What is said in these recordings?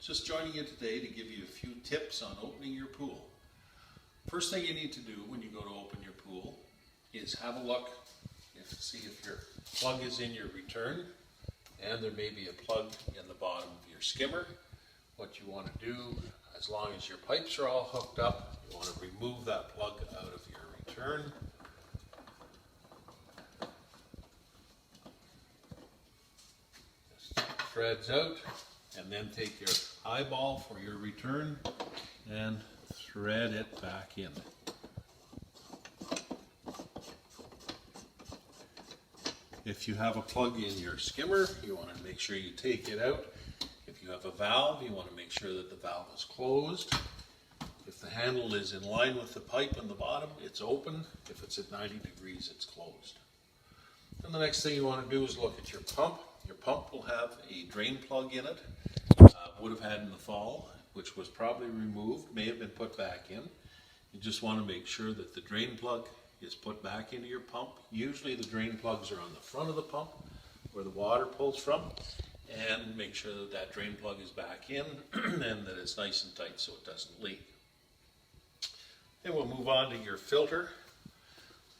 Just joining you today to give you a few tips on opening your pool. First thing you need to do when you go to open your pool is have a look, see if your plug is in your return, and there may be a plug in the bottom of your skimmer. What you want to do, as long as your pipes are all hooked up, you want to remove that plug out of your return. Just threads out, and then take your eyeball for your return and thread it back in. If you have a plug in your skimmer, you want to make sure you take it out. If you have a valve, you want to make sure that the valve is closed. If the handle is in line with the pipe in the bottom, it's open. If it's at 90 degrees, it's closed. And the next thing you want to do is look at your pump. Your pump will have a drain plug in it. Would have had in the fall, which was probably removed, may have been put back in. You just want to make sure that the drain plug is put back into your pump. Usually the drain plugs are on the front of the pump where the water pulls from, and make sure that that drain plug is back in and that it's nice and tight so it doesn't leak. Then we'll move on to your filter.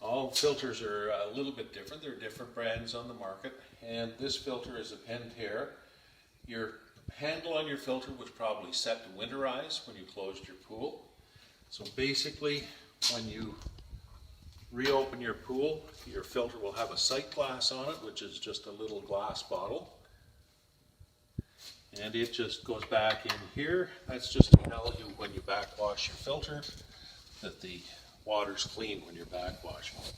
All filters are a little bit different. There are different brands on the market, and this filter is a Pentair. Your handle on your filter was probably set to winterize when you closed your pool. So basically, when you reopen your pool, your filter will have a sight glass on it, which is just a little glass bottle. And it just goes back in here. That's just to tell you when you backwash your filter that the water's clean when you're backwashing.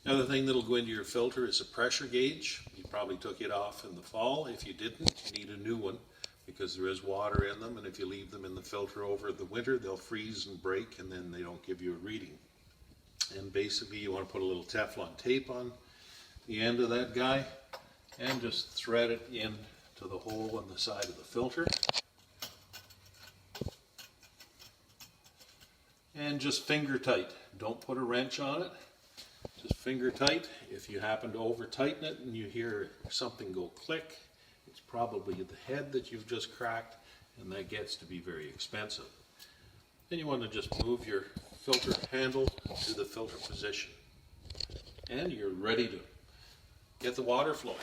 Another thing that'll go into your filter is a pressure gauge. You probably took it off in the fall. If you didn't, you need a new one because there is water in them, and if you leave them in the filter over the winter, they'll freeze and break, and then they don't give you a reading. And basically you want to put a little Teflon tape on the end of that guy and just thread it in to the hole on the side of the filter. And just finger tight. Don't put a wrench on it. Just finger tight. If you happen to over tighten it and you hear something go click, it's probably the head that you've just cracked, and that gets to be very expensive. Then you want to just move your filter handle to the filter position, and you're ready to get the water flowing.